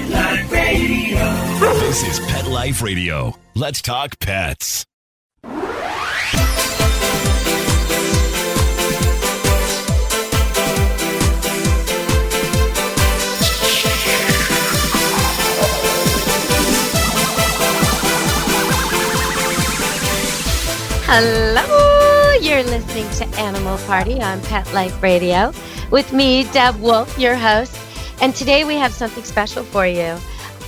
Pet Life Radio. This is Pet Life Radio. Let's talk pets. Hello, you're listening to Animal Party on Pet Life Radio with me, Deb Wolfe, your host. And today we have something special for you,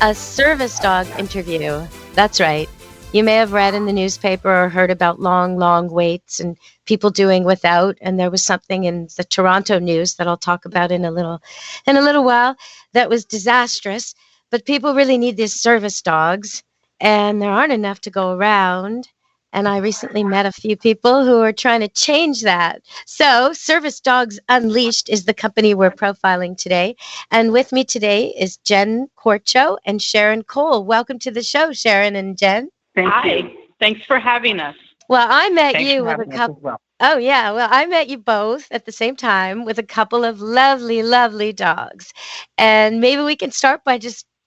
a service dog interview. That's right. You may have read in the newspaper or heard about long waits and people doing without. And there was something in the Toronto news that I'll talk about in a little while that was disastrous. But people really need these service dogs, and there aren't enough to go around. And I recently met a few people who are trying to change that. So Service Dogs Unleashed is the company we're profiling today. And with me today is Jenn Corcho and Sharron Cole. Welcome to the show, Sharron and Jenn. Hi. Thanks for having us. Well, I met you with a couple. Well. Oh, yeah. Well, I met you both at the same time with a couple of lovely, lovely dogs. And maybe we can start by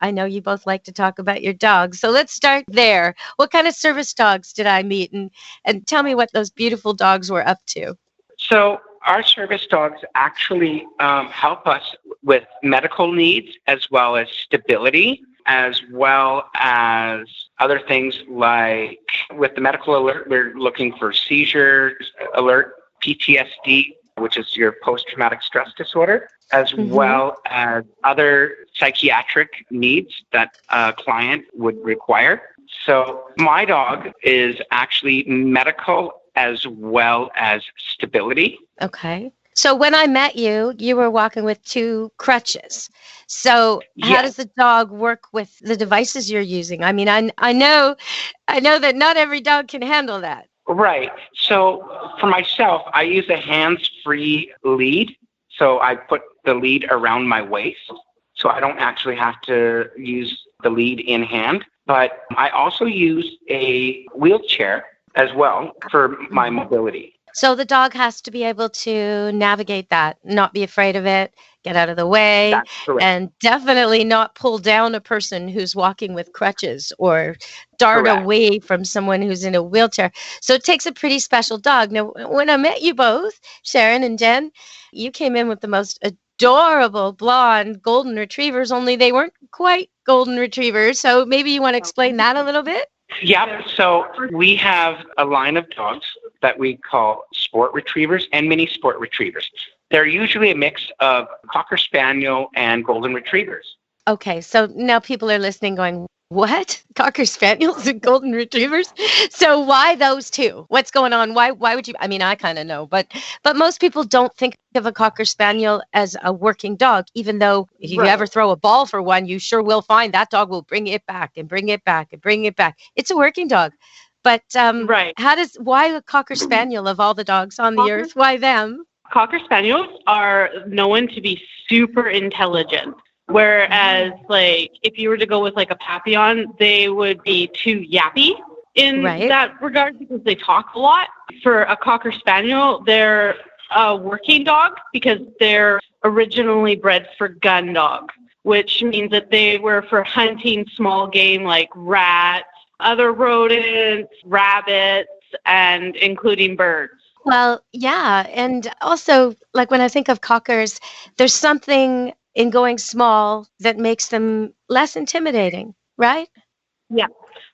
I know you both like to talk about your dogs, so let's start there. What kind of service dogs did I meet? And tell me what those beautiful dogs were up to. So our service dogs actually help us with medical needs as well as stability, as well as other things like with the medical alert, we're looking for seizures alert, PTSD, which is your post-traumatic stress disorder, as well as other psychiatric needs that a client would require. So my dog is actually medical as well as stability. Okay. So when I met you, you were walking with 2 crutches. So how does the dog work with the devices you're using? I mean, I know that not every dog can handle that. Right. So for myself, I use a hands-free lead. So I put the lead around my waist, so I don't actually have to use the lead in hand. But I also use a wheelchair as well for my mobility. So the dog has to be able to navigate that, not be afraid of it, get out of the way, and definitely not pull down a person who's walking with crutches or dart away from someone who's in a wheelchair. So it takes a pretty special dog. Now, when I met you both, Sharron and Jenn, you came in with the most adorable blonde golden retrievers, only they weren't quite golden retrievers. So maybe you want to explain that a little bit? Yeah, so we have a line of dogs that we call sport retrievers and mini sport retrievers. They're usually a mix of Cocker Spaniel and golden retrievers. Okay, so now people are listening going, what? Cocker Spaniels and golden retrievers? So why those two? What's going on? Why would you? I mean, I kind of know, but most people don't think of a Cocker Spaniel as a working dog, even though if you ever throw a ball for one, you sure will find that dog will bring it back and bring it back and bring it back. It's a working dog. But why a Cocker Spaniel of all the dogs on the earth? Why them? Cocker Spaniels are known to be super intelligent. Whereas, like, if you were to go with, like, a Papillon, they would be too yappy in that regard because they talk a lot. For a Cocker Spaniel, they're a working dog because they're originally bred for gun dog, which means that they were for hunting small game like rats, other rodents, rabbits, and including birds. Well, yeah. And also, like, when I think of Cockers, there's something in going small that makes them less intimidating, right? Yeah.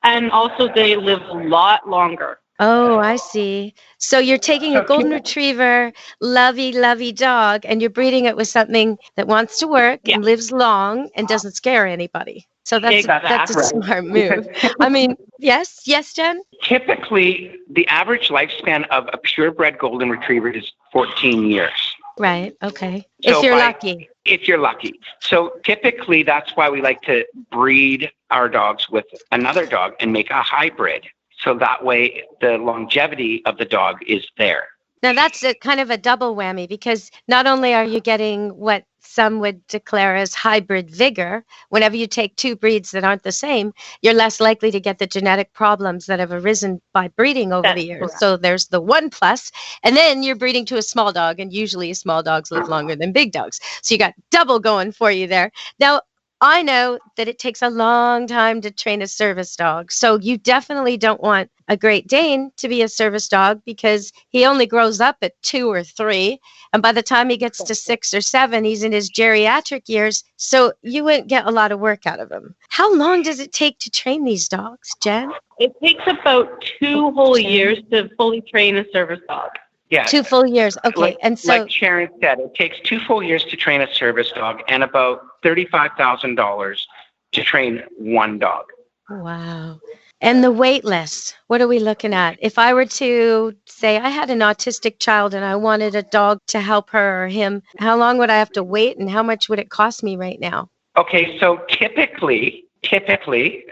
And also they live a lot longer. Oh, I see. So you're taking a golden retriever, lovey dog, and you're breeding it with something that wants to work and lives long and doesn't scare anybody. So that's a smart move. I mean, yes, Jenn? Typically, the average lifespan of a purebred golden retriever is 14 years. Right. Okay. So if you're lucky. If you're lucky. So typically that's why we like to breed our dogs with another dog and make a hybrid. So that way the longevity of the dog is there. Now that's kind of a double whammy because not only are you getting what some would declare as hybrid vigor, whenever you take 2 breeds that aren't the same, you're less likely to get the genetic problems that have arisen by breeding over the years. Correct. So there's the 1 plus, and then you're breeding to a small dog, and usually small dogs live longer than big dogs. So you got double going for you there. Now, I know that it takes a long time to train a service dog. So you definitely don't want a Great Dane to be a service dog because he only grows up at 2 or 3. And by the time he gets to 6 or 7, he's in his geriatric years. So you wouldn't get a lot of work out of him. How long does it take to train these dogs, Jenn? It takes about 2 whole years to fully train a service dog. Yeah. 2 full years. Okay. And so, like Sharron said, it takes 2 full years to train a service dog and about $35,000 to train one dog. Wow. And the wait list, what are we looking at? If I were to say I had an autistic child and I wanted a dog to help her or him, how long would I have to wait and how much would it cost me right now? Okay, so typically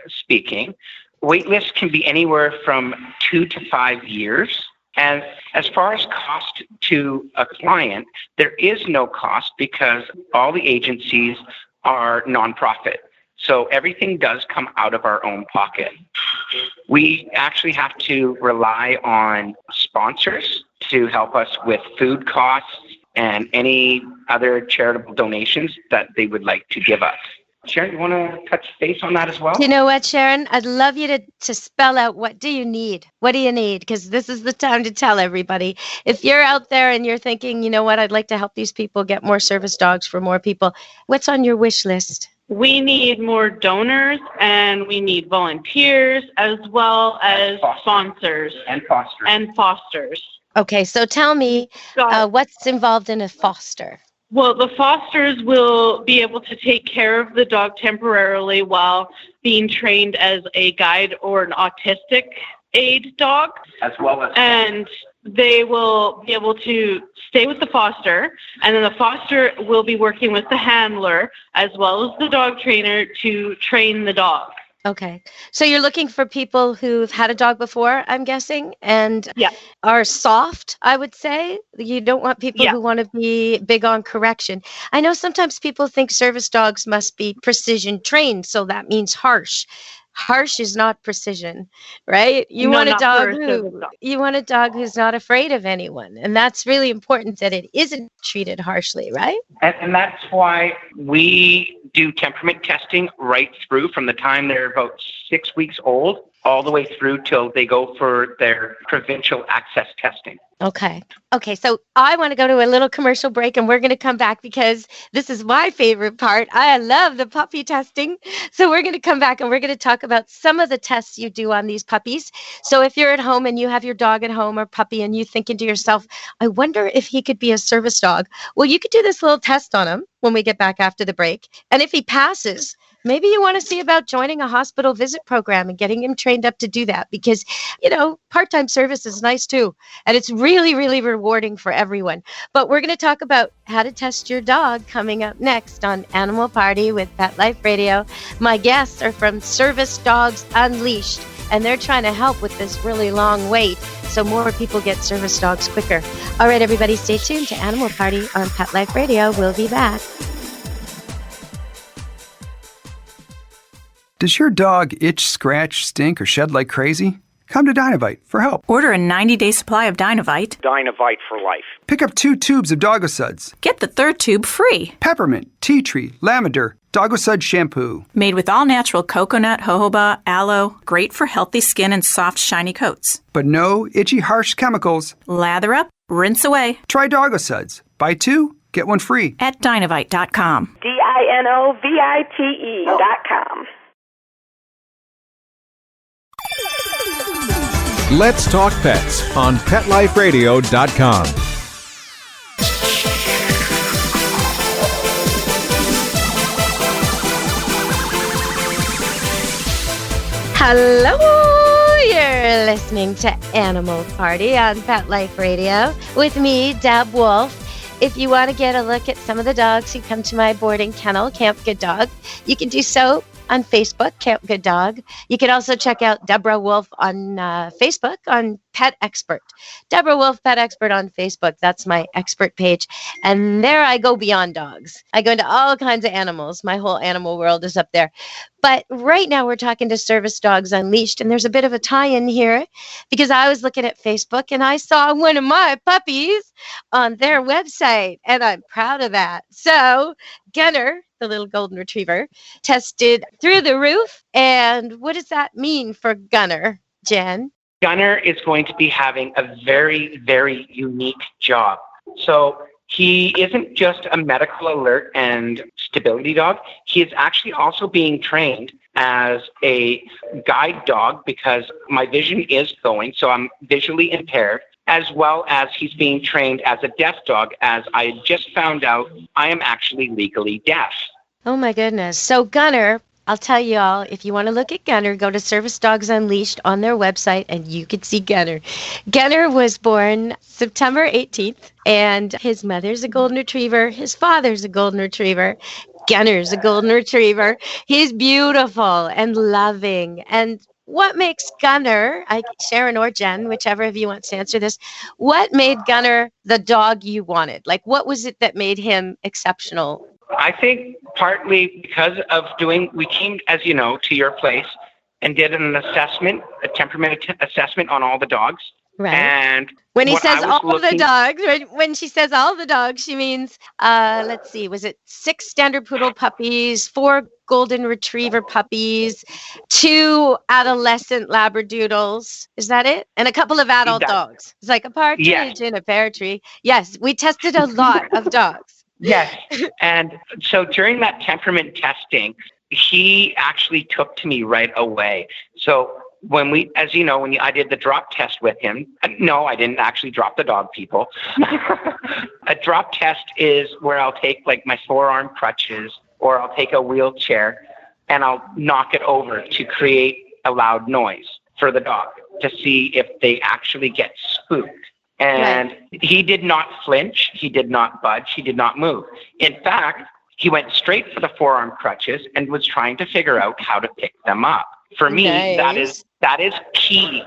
speaking, wait lists can be anywhere from 2 to 5 years. And as far as cost to a client, there is no cost because all the agencies are nonprofit. So everything does come out of our own pocket. We actually have to rely on sponsors to help us with food costs and any other charitable donations that they would like to give us. Sharron, you want to touch base on that as well? You know what, Sharron? I'd love you to spell out what do you need? What do you need? Because this is the time to tell everybody. If you're out there and you're thinking, you know what, I'd like to help these people get more service dogs for more people, what's on your wish list? We need more donors and we need volunteers as well as sponsors. And fosters. Okay, so tell me what's involved in a foster? Well, the fosters will be able to take care of the dog temporarily while being trained as a guide or an autistic aid dog. As well as... And they will be able to stay with the foster, and then the foster will be working with the handler as well as the dog trainer to train the dog. Okay. So you're looking for people who've had a dog before, I'm guessing, and are soft, I would say. You don't want people who want to be big on correction. I know sometimes people think service dogs must be precision trained, so that means harsh. Harsh is not precision, right? You want a dog who's not afraid of anyone. And that's really important that it isn't treated harshly, right? And that's why we do temperament testing right through from the time they're about 6 weeks old all the way through till they go for their provincial access testing. Okay. So I want to go to a little commercial break and we're going to come back because this is my favorite part. I love the puppy testing. So we're going to come back and we're going to talk about some of the tests you do on these puppies. So if you're at home and you have your dog at home or puppy and you thinking to yourself, I wonder if he could be a service dog. Well, you could do this little test on him when we get back after the break. And if he passes, maybe you want to see about joining a hospital visit program and getting him trained up to do that because, part-time service is nice too. And it's really, really rewarding for everyone. But we're going to talk about how to test your dog coming up next on Animal Party with Pet Life Radio. My guests are from Service Dogs Unleashed, and they're trying to help with this really long wait so more people get service dogs quicker. All right, everybody, stay tuned to Animal Party on Pet Life Radio. We'll be back. Does your dog itch, scratch, stink, or shed like crazy? Come to Dynavite for help. Order a 90-day supply of Dynavite. Dynavite for life. Pick up 2 tubes of Doggosuds. Get the 3rd tube free. Peppermint, tea tree, lavender, Doggosud shampoo. Made with all-natural coconut, jojoba, aloe. Great for healthy skin and soft, shiny coats. But no itchy, harsh chemicals. Lather up, rinse away. Try Doggosuds. Buy 2, get 1 free. At Dynavite.com. DINOVITE.com. Let's Talk Pets on PetLifeRadio.com. Hello, you're listening to Animal Party on Pet Life Radio with me, Deb Wolfe. If you want to get a look at some of the dogs who come to my boarding kennel, Camp Good Dog, you can do so on Facebook, Camp Good Dog. You can also check out Deborah Wolfe on Facebook on Pet Expert. Deborah Wolfe, Pet Expert on Facebook. That's my expert page. And there I go beyond dogs. I go into all kinds of animals. My whole animal world is up there. But right now we're talking to Service Dogs Unleashed. And there's a bit of a tie-in here because I was looking at Facebook and I saw one of my puppies on their website. right. And I'm proud of that. So Gunner, the little golden retriever, tested through the roof. And what does that mean for Gunner, Jenn? Gunner is going to be having a very, very unique job. So he isn't just a medical alert and stability dog. He is actually also being trained as a guide dog because my vision is going, so I'm visually impaired, as well as he's being trained as a deaf dog, as I just found out I am actually legally deaf. Oh my goodness. So Gunner, I'll tell you all, if you want to look at Gunner, go to Service Dogs Unleashed on their website and you can see Gunner. Gunner was born September 18th and his mother's a golden retriever. His father's a golden retriever. Gunner's a golden retriever. He's beautiful and loving. And what makes Gunner, Sharron or Jenn, whichever of you wants to answer this, what made Gunner the dog you wanted? Like, what was it that made him exceptional? I think partly because of we came, as you know, to your place and did an assessment, a temperament assessment on all the dogs. Right. And when he says all the dogs, when she says all the dogs, she means, let's see, was it 6 standard poodle puppies, 4 golden retriever puppies, 2 adolescent labradoodles. Is that it? And a couple of adult dogs. It's like a partridge in a pear tree. Yes, we tested a lot of dogs. Yes. And so during that temperament testing, he actually took to me right away. So when as you know, when I did the drop test with him, no, I didn't actually drop the dog, people. A drop test is where I'll take like my forearm crutches or I'll take a wheelchair and I'll knock it over to create a loud noise for the dog to see if they actually get spooked. And he did not flinch. He did not budge. He did not move. In fact, he went straight for the forearm crutches and was trying to figure out how to pick them up. For me, that is key.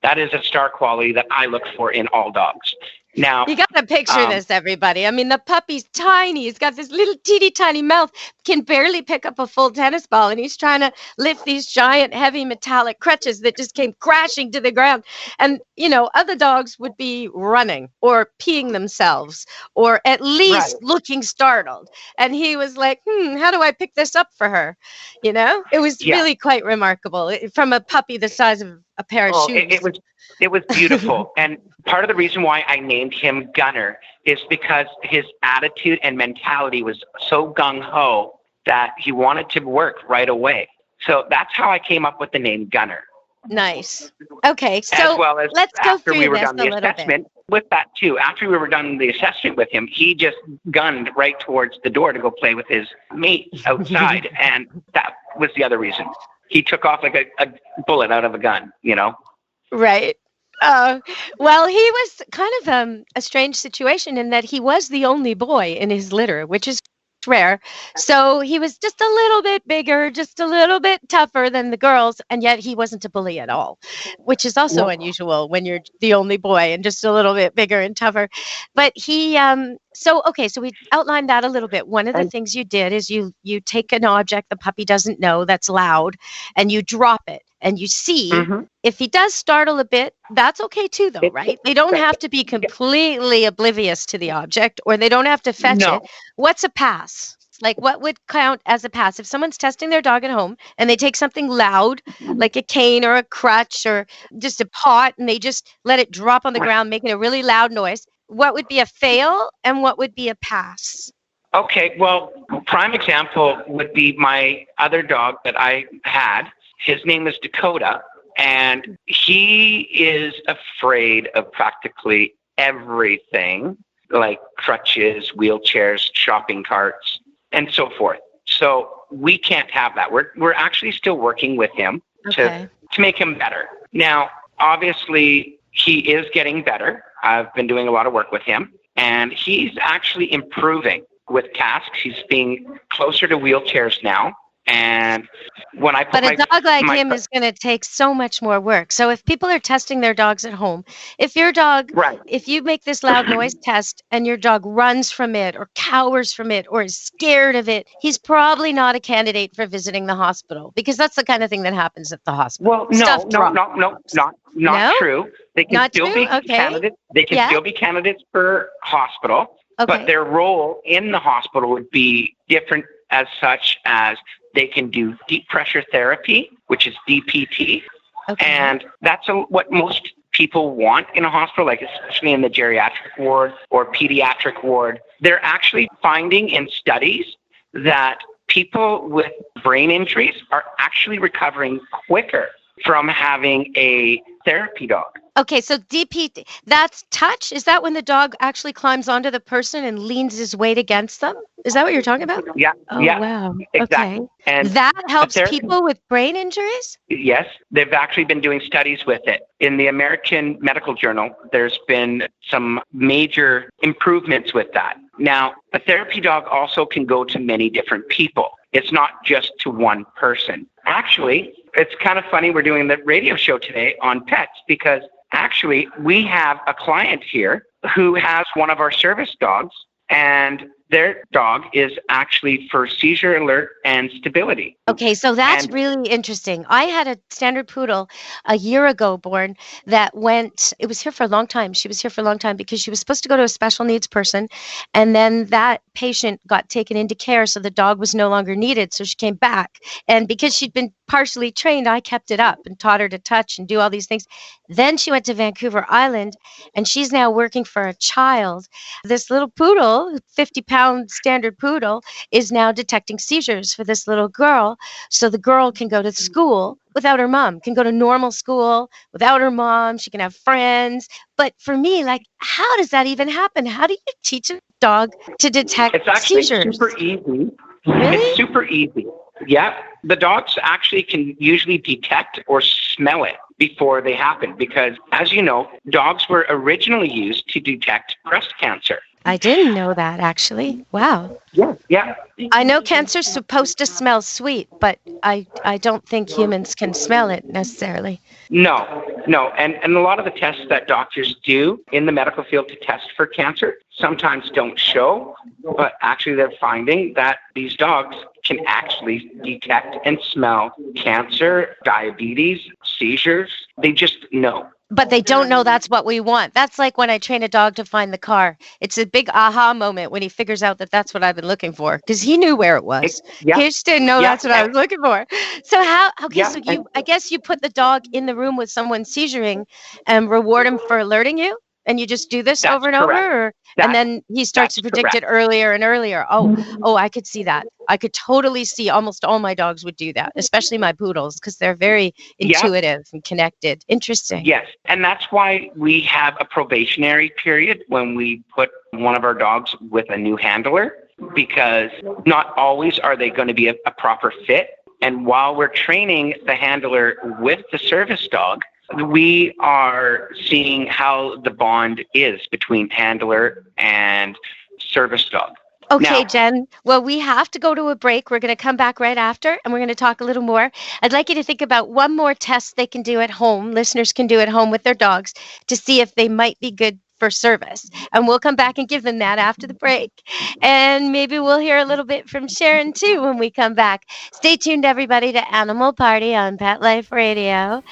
That is a star quality that I look for in all dogs. Now, you got to picture this, everybody. I mean, the puppy's tiny. He's got this little teeny tiny mouth, can barely pick up a full tennis ball, and he's trying to lift these giant, heavy metallic crutches that just came crashing to the ground. And, you know, other dogs would be running or peeing themselves or at least looking startled. And he was like, how do I pick this up for her? You know, it was really quite remarkable from a puppy the size of a pair of shoes. It was beautiful. And part of the reason why I named him Gunner is because his attitude and mentality was so gung-ho that he wanted to work right away. So that's how I came up with the name Gunner. Nice. Okay, so let's go through this a little bit. With that too, after we were done the assessment with him, he just gunned right towards the door to go play with his mates outside. And that was the other reason. He took off like a bullet out of a gun, you know? Right. Well, he was kind of a strange situation in that he was the only boy in his litter, which is rare. So he was just a little bit bigger, just a little bit tougher than the girls, and yet he wasn't a bully at all, which is also unusual when you're the only boy and just a little bit bigger and tougher. But he, so we outlined that a little bit. One of the things you did is you take an object the puppy doesn't know that's loud, and you drop it. And you see, if he does startle a bit, that's okay too, though, right? They don't have to be completely oblivious to the object, or they don't have to fetch it. What's a pass? Like, what would count as a pass? If someone's testing their dog at home and they take something loud, like a cane or a crutch or just a pot, and they just let it drop on the ground, making a really loud noise, what would be a fail and what would be a pass? Okay, well, prime example would be my other dog that I had. His name is Dakota, and he is afraid of practically everything, like crutches, wheelchairs, shopping carts, and so forth. So we can't have that. We're actually still working with him to make him better. Now, obviously, he is getting better. I've been doing a lot of work with him, and he's actually improving with tasks. He's being closer to wheelchairs now. And when I put a dog like him is going to take so much more work. So if people are testing their dogs at home, if your dog, if you make this loud noise test and your dog runs from it or cowers from it or is scared of it, he's probably not a candidate for visiting the hospital, because that's the kind of thing that happens at the hospital. Well, not true. They can still be candidates. They can still be candidates for hospital. Okay. But their role in the hospital would be different, as such as they can do deep pressure therapy, which is DPT. Okay. And that's what most people want in a hospital, like especially in the geriatric ward or pediatric ward. They're actually finding in studies that people with brain injuries are actually recovering quicker from having a therapy dog. Okay, so DPT, that's touch? Is that when the dog actually climbs onto the person and leans his weight against them? Is that what you're talking about? Yeah. Oh, yeah, wow. exactly. Okay. And that helps people with brain injuries? Yes, they've actually been doing studies with it. In the American Medical Journal, there's been some major improvements with that. Now, a therapy dog also can go to many different people. It's not just to one person. Actually, it's kind of funny we're doing the radio show today on pets because actually we have a client here who has one of our service dogs, and their dog is actually for seizure alert and stability. Okay, so that's really interesting. I had a standard poodle a year ago born that it was here for a long time. She was here for a long time because she was supposed to go to a special needs person. And then that patient got taken into care, so the dog was no longer needed. So she came back. And because she'd been partially trained, I kept it up and taught her to touch and do all these things. Then she went to Vancouver Island, and she's now working for a child. This little poodle, 50-pound standard poodle, is now detecting seizures for this little girl. So the girl can go to school without her mom, can go to normal school without her mom. She can have friends. But for me, like, how does that even happen? How do you teach a dog to detect It's actually seizures? super easy. Really? It's super easy. Yeah. The dogs actually can usually detect or smell it before they happen because, as you know, dogs were originally used to detect breast cancer. I didn't know that, actually. Wow. Yeah. I know cancer's supposed to smell sweet, but I don't think humans can smell it necessarily. No. And a lot of the tests that doctors do in the medical field to test for cancer sometimes don't show, but actually they're finding that these dogs can actually detect and smell cancer, diabetes, seizures. They just know. But they don't know that's what we want. That's like when I train a dog to find the car. It's a big aha moment when he figures out that that's what I've been looking for, because he knew where it was. Yeah. He just didn't know that's what I was looking for. So I guess you put the dog in the room with someone seizuring and reward him for alerting you? And you just do this over and over? And then he starts to predict it earlier and earlier. Oh, I could see that. I could totally see almost all my dogs would do that, especially my poodles, because they're very intuitive and connected. Interesting. Yes. And that's why we have a probationary period when we put one of our dogs with a new handler, because not always are they going to be a proper fit. And while we're training the handler with the service dog, we are seeing how the bond is between handler and service dog. Okay, now, Jenn. Well, we have to go to a break. We're going to come back right after, and we're going to talk a little more. I'd like you to think about one more test they can do at home, listeners can do at home with their dogs, to see if they might be good for service. And we'll come back and give them that after the break. And maybe we'll hear a little bit from Sharron, too, when we come back. Stay tuned, everybody, to Animal Party on Pet Life Radio.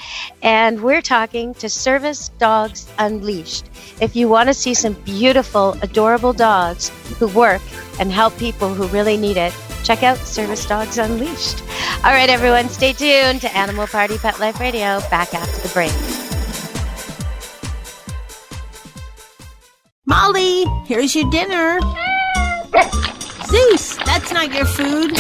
And we're talking to Service Dogs Unleashed. If you want to see some beautiful, adorable dogs who work and help people who really need it, check out Service Dogs Unleashed. All right, everyone, stay tuned to Animal Party Pet Life Radio. Back after the break. Molly, here's your dinner. Zeus, that's not your food.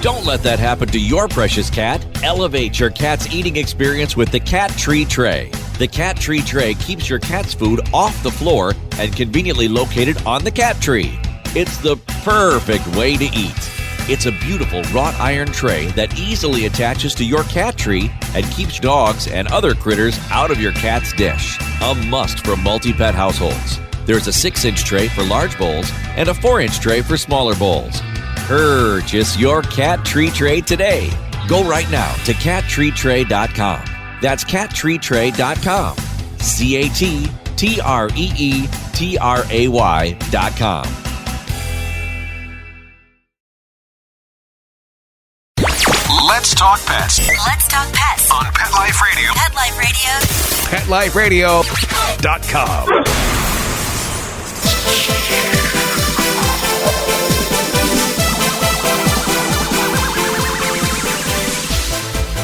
Don't let that happen to your precious cat. Elevate your cat's eating experience with the Cat Tree Tray. The Cat Tree Tray keeps your cat's food off the floor and conveniently located on the cat tree. It's the perfect way to eat. It's a beautiful wrought iron tray that easily attaches to your cat tree and keeps dogs and other critters out of your cat's dish. A must for multi-pet households. There's a 6-inch tray for large bowls and a 4-inch tray for smaller bowls. Purchase your Cat Tree Tray today. Go right now to cattreetray.com. That's cattreetray.com. CATTREETRAY.com. Let's talk pets Let's talk pets on Pet Life Radio. Pet Life Radio. PetLifeRadio.com.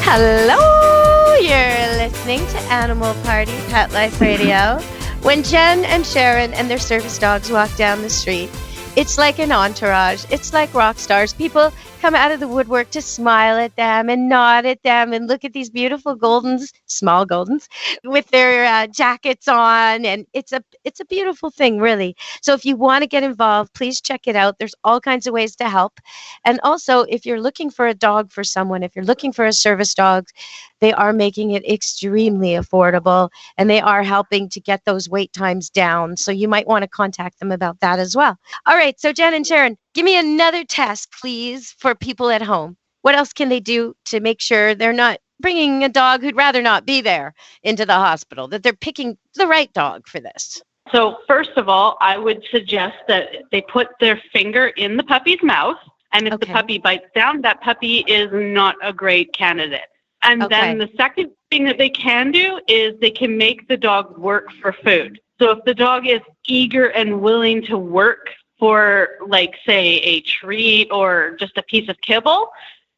Hello, you're listening to Animal Party Pet Life Radio. When Jenn and Sharron and their service dogs walk down the street, it's like an entourage. It's like rock stars. People come out of the woodwork to smile at them and nod at them and look at these beautiful Goldens, small Goldens, with their jackets on. And it's a beautiful thing, really. So if you want to get involved, please check it out. There's all kinds of ways to help. And also, if you're looking for a dog for someone, if you're looking for a service dog, they are making it extremely affordable, and they are helping to get those wait times down. So you might want to contact them about that as well. All right. So Jenn and Sharron, give me another test, please, for people at home. What else can they do to make sure they're not bringing a dog who'd rather not be there into the hospital, that they're picking the right dog for this? So first of all, I would suggest that they put their finger in the puppy's mouth. And if the puppy bites down, that puppy is not a great candidate. And then the second thing that they can do is they can make the dog work for food. So if the dog is eager and willing to work for, like, say, a treat or just a piece of kibble,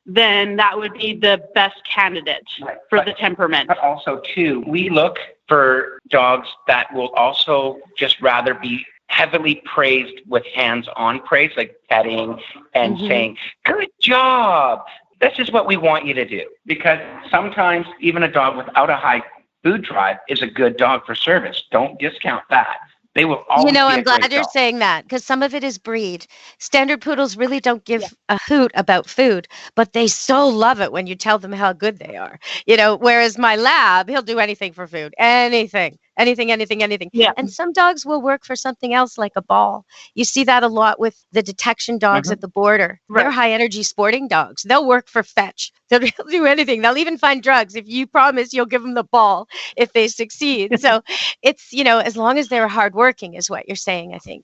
then that would be the best candidate for the temperament. But also, too, we look for dogs that will also just rather be heavily praised with hands-on praise, like petting and saying, "Good job. This is what we want you to do." Because sometimes even a dog without a high food drive is a good dog for service. Don't discount that. They will always I'm glad you're saying that, because some of it is breed. Standard poodles really don't give a hoot about food, but they so love it when you tell them how good they are. Whereas my lab, he'll do anything for food. Anything. Yeah. And some dogs will work for something else, like a ball. You see that a lot with the detection dogs at the border. Right. They're high energy sporting dogs. They'll work for fetch. They'll do anything. They'll even find drugs if you promise you'll give them the ball if they succeed. So it's, as long as they're hardworking is what you're saying, I think.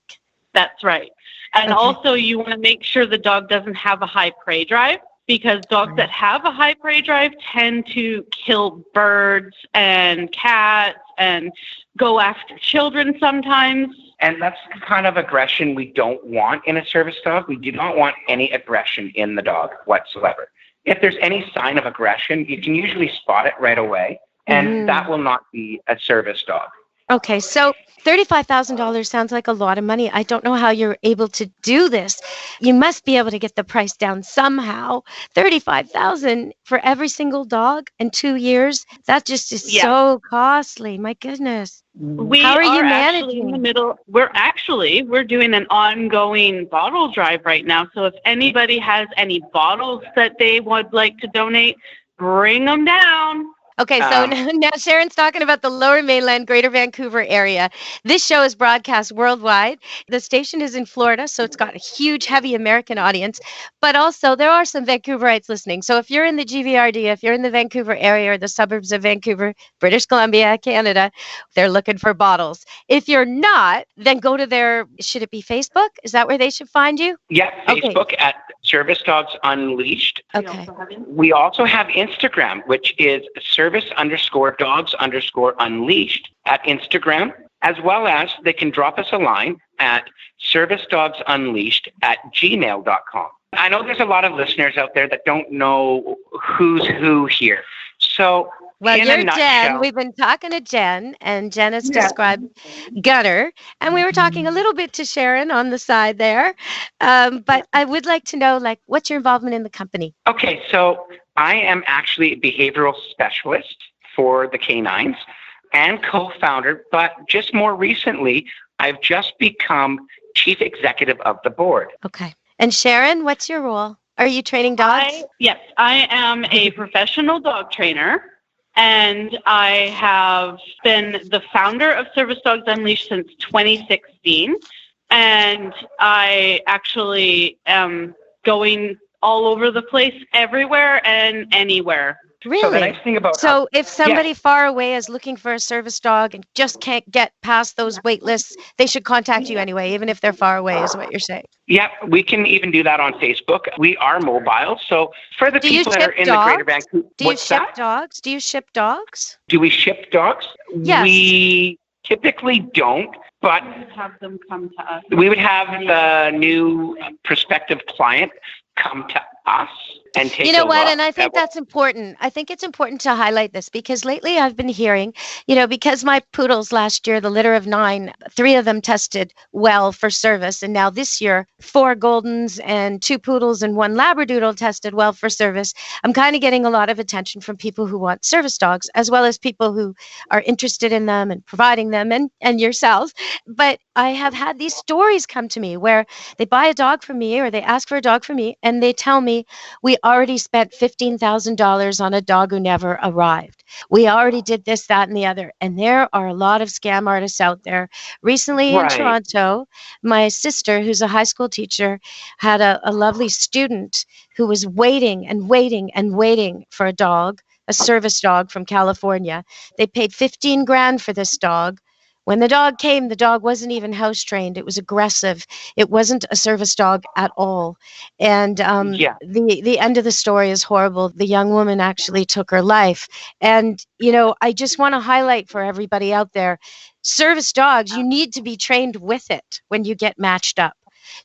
That's right. And also you want to make sure the dog doesn't have a high prey drive, because dogs that have a high prey drive tend to kill birds and cats and go after children sometimes. And that's the kind of aggression we don't want in a service dog. We do not want any aggression in the dog whatsoever. If there's any sign of aggression, you can usually spot it right away, and that will not be a service dog. Okay, so $35,000 sounds like a lot of money. I don't know how you're able to do this. You must be able to get the price down somehow. $35,000 for every single dog in 2 years. That just is so costly. My goodness. How are you managing? In the middle. We're doing an ongoing bottle drive right now. So if anybody has any bottles that they would like to donate, bring them down. Okay, so now Sharron's talking about the Lower Mainland, Greater Vancouver area. This show is broadcast worldwide. The station is in Florida, so it's got a huge, heavy American audience. But also, there are some Vancouverites listening. So if you're in the GVRD, if you're in the Vancouver area or the suburbs of Vancouver, British Columbia, Canada, they're looking for bottles. If you're not, then go to their, should it be Facebook? Is that where they should find you? Yeah, Facebook at Service Dogs Unleashed. Okay. We also have Instagram, which is service_dogs_unleashed at Instagram, as well as they can drop us a line at servicedogunleashed@gmail.com. I know there's a lot of listeners out there that don't know who's who here. So, well, you're Jenn. We've been talking to Jenn, and Jenn has described Gunner. And we were talking a little bit to Sharron on the side there. But I would like to know, what's your involvement in the company? Okay, so I am actually a behavioral specialist for the Canines and co-founder, but just more recently, I've just become chief executive of the board. Okay. And Sharron, what's your role? Are you training dogs? Yes, I am a professional dog trainer, and I have been the founder of Service Dogs Unleashed since 2016, and I actually am going all over the place, everywhere and anywhere. Really? So the nice thing about if somebody far away is looking for a service dog and just can't get past those wait lists, they should contact you anyway, even if they're far away, is what you're saying. Yeah, we can even do that on Facebook. We are mobile. So for the people that are in the Greater Vancouver... Do you ship dogs? Do you ship dogs? Do we ship dogs? Yes. We typically don't, but have them come to us. we would have the new prospective client come to us and take You know a what? look And I think at that's important. I think it's important to highlight this because lately I've been hearing, because my poodles last year, the litter of 9, 3 of them tested well for service. And now this year, 4 Goldens and 2 poodles and 1 Labradoodle tested well for service. I'm kind of getting a lot of attention from people who want service dogs, as well as people who are interested in them and providing them and yourselves. But I have had these stories come to me where they buy a dog from me or they ask for a dog from me and they tell me, we already spent $15,000 on a dog who never arrived. We already did this, that, and the other. And there are a lot of scam artists out there. Recently in Toronto, my sister, who's a high school teacher, had a lovely student who was waiting and waiting and waiting for a dog, a service dog from California. They paid $15,000 for this dog. When the dog came, the dog wasn't even house trained. It was aggressive. It wasn't a service dog at all. And the end of the story is horrible. The young woman actually took her life. And, I just want to highlight for everybody out there, service dogs, you need to be trained with it when you get matched up.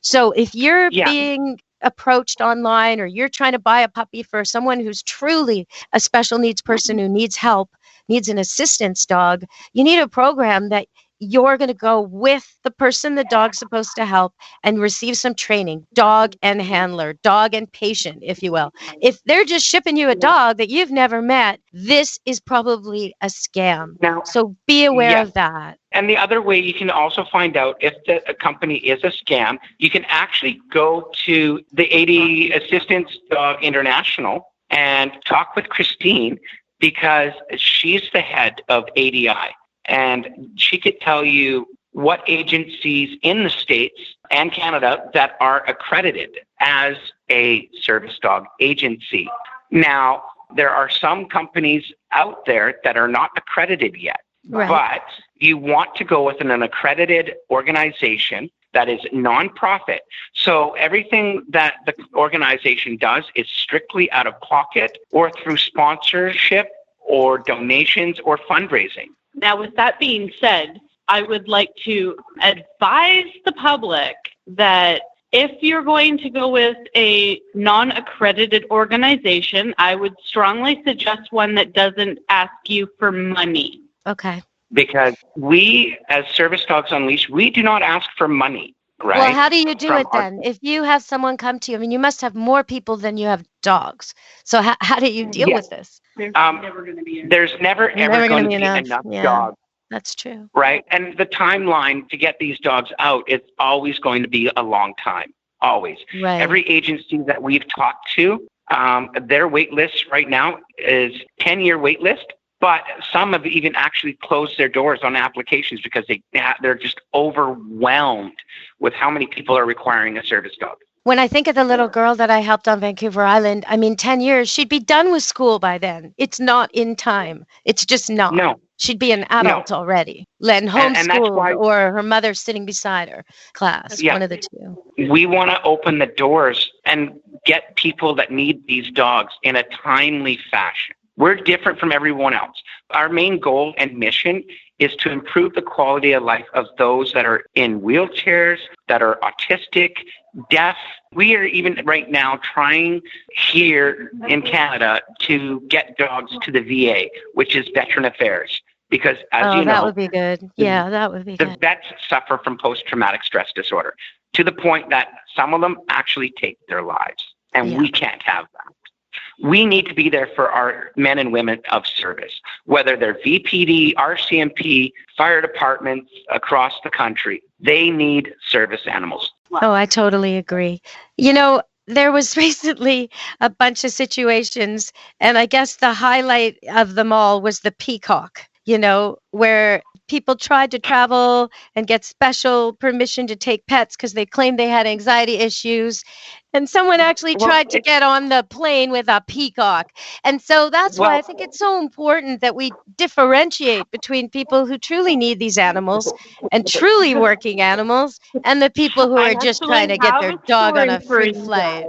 So if you're being approached online or you're trying to buy a puppy for someone who's truly a special needs person who needs help, needs an assistance dog, you need a program that you're going to go with the person the dog's supposed to help and receive some training, dog and handler, dog and patient, if you will. If they're just shipping you a dog that you've never met, this is probably a scam. Now, so be aware of that. And the other way you can also find out if the company is a scam, you can actually go to the AD Assistance Dog International and talk with Christine, because she's the head of ADI, and she could tell you what agencies in the States and Canada that are accredited as a service dog agency. Now, there are some companies out there that are not accredited yet, but you want to go with an accredited organization that is nonprofit. So everything that the organization does is strictly out of pocket or through sponsorship or donations or fundraising. Now, with that being said, I would like to advise the public that if you're going to go with a non-accredited organization, I would strongly suggest one that doesn't ask you for money. Okay. Because we, as Service Dogs Unleashed, we do not ask for money, right? Well, how do you do it then? If you have someone come to you, you must have more people than you have dogs. So how do you deal with this? There's never going to be There's never ever going to be enough dogs. That's true. Right? And the timeline to get these dogs out is always going to be a long time. Always. Right. Every agency that we've talked to, their wait list right now is 10-year wait list. But some have even actually closed their doors on applications because they're just overwhelmed with how many people are requiring a service dog. When I think of the little girl that I helped on Vancouver Island, 10 years, she'd be done with school by then. It's not in time. It's just not. No. She'd be an adult already, and homeschooled, or her mother sitting beside her class, one of the two. We want to open the doors and get people that need these dogs in a timely fashion. We're different from everyone else. Our main goal and mission is to improve the quality of life of those that are in wheelchairs, that are autistic, deaf. We are even right now trying here in Canada to get dogs to the VA, which is Veteran Affairs. Because as you know, that would be good. Yeah, that would be good. The vets suffer from post-traumatic stress disorder to the point that some of them actually take their lives. And we can't have that. We need to be there for our men and women of service, whether they're VPD, RCMP, fire departments across the country. They need service animals. Oh, I totally agree. There was recently a bunch of situations, and I guess the highlight of them all was the peacock, where people tried to travel and get special permission to take pets because they claimed they had anxiety issues. And someone actually tried to get on the plane with a peacock. And so that's why I think it's so important that we differentiate between people who truly need these animals and truly working animals and the people who are just trying to get their dog on a free flight.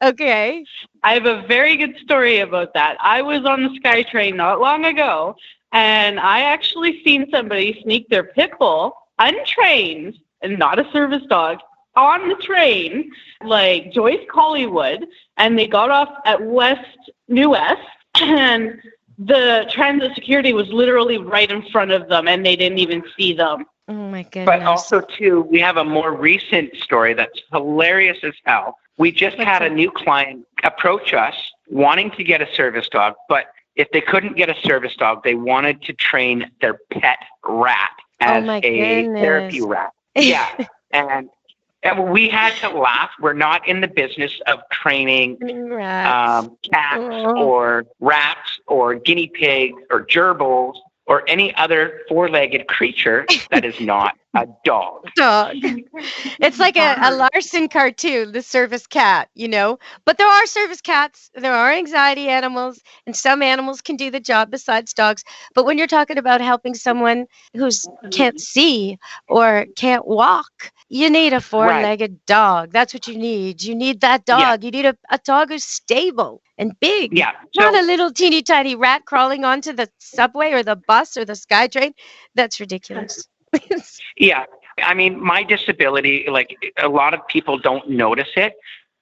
Okay. I have a very good story about that. I was on the SkyTrain not long ago, And I actually seen somebody sneak their pit bull, untrained and not a service dog, on the train, like Joyce Collywood, and they got off at New West, and the transit security was literally right in front of them, and they didn't even see them. Oh, my goodness. But also, too, we have a more recent story that's hilarious as hell. We just had a new client approach us wanting to get a service dog, but if they couldn't get a service dog, they wanted to train their pet rat as a therapy rat. Yeah. and we had to laugh. We're not in the business of training cats or rats or guinea pigs or gerbils or any other four-legged creature that is not a dog. It's like a Larson cartoon, the service cat, you know. But there are service cats. There are anxiety animals, and some animals can do the job besides dogs. But when you're talking about helping someone who can't see or can't walk, you need a four-legged dog. That's what you need. You need that dog. You need a dog who's stable and big. Yeah. Not a little teeny tiny rat crawling onto the subway or the bus or the SkyTrain. That's ridiculous. Yeah. I mean, my disability, like a lot of people don't notice it,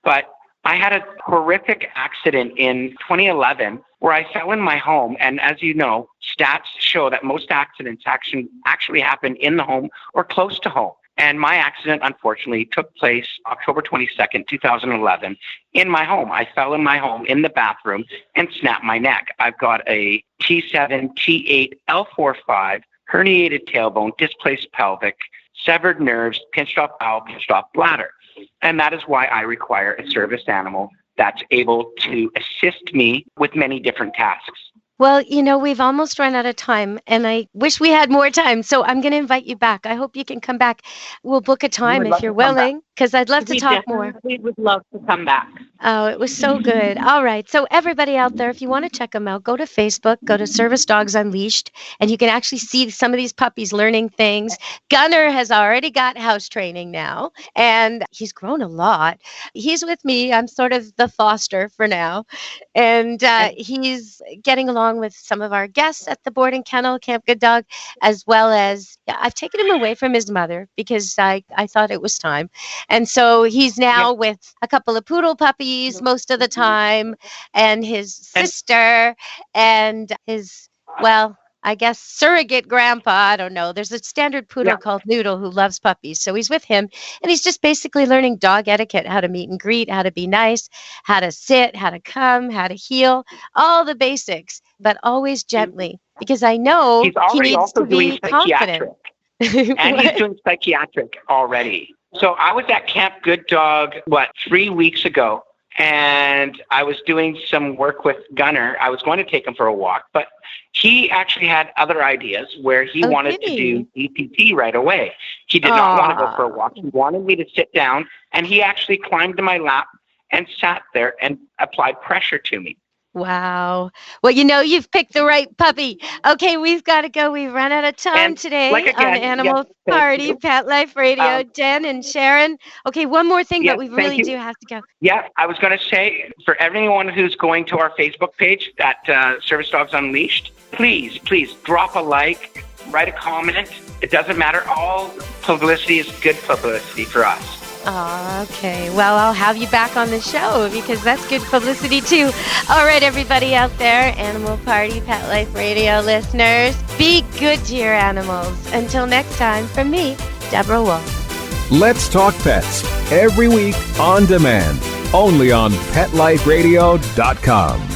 but I had a horrific accident in 2011 where I fell in my home. And as you know, stats show that most accidents actually happen in the home or close to home. And my accident, unfortunately, took place October 22nd, 2011, in my home. I fell in my home in the bathroom and snapped my neck. I've got a T7, T8, L4-5, herniated tailbone, displaced pelvic, severed nerves, pinched off bowel, pinched off bladder. And that is why I require a service animal that's able to assist me with many different tasks. Well, you know, we've almost run out of time, and I wish we had more time. So I'm going to invite you back. I hope you can come back. We'll book a time if you're willing, because I'd love to talk more. We would love to come back. Oh, it was so good. All right. So everybody out there, if you want to check them out, go to Facebook, go to Service Dogs Unleashed, and you can actually see some of these puppies learning things. Gunner has already got house training now, and he's grown a lot. He's with me. I'm sort of the foster for now, and he's getting along with some of our guests at the boarding kennel, Camp Good Dog, as well as I've taken him away from his mother because I thought it was time. And so he's now with a couple of poodle puppies most of the time, and his sister and his, well, I guess surrogate grandpa. I don't know. There's a standard poodle called Noodle who loves puppies. So he's with him, and he's just basically learning dog etiquette, how to meet and greet, how to be nice, how to sit, how to come, how to heel, all the basics, but always gently, because I know he needs to be confident. And he's doing psychiatric already. So I was at Camp Good Dog, 3 weeks ago, and I was doing some work with Gunner. I was going to take him for a walk, but he actually had other ideas where he wanted to do EPT right away. He did not want to go for a walk. He wanted me to sit down, and he actually climbed to my lap and sat there and applied pressure to me. Wow. Well, you know, you've picked the right puppy. Okay, we've got to go. We've run out of time today on Animal Party, Pet Life Radio. Jenn and Sharron. Okay, one more thing, but we really do have to go. Yeah, I was going to say, for everyone who's going to our Facebook page, that Service Dogs Unleashed, please drop a like, write a comment. It doesn't matter. All publicity is good publicity for us. Oh, okay. Well, I'll have you back on the show because that's good publicity too. All right, everybody out there, Animal Party, Pet Life Radio listeners, be good to your animals. Until next time, from me, Deborah Wolfe. Let's Talk Pets, every week on demand, only on PetLifeRadio.com.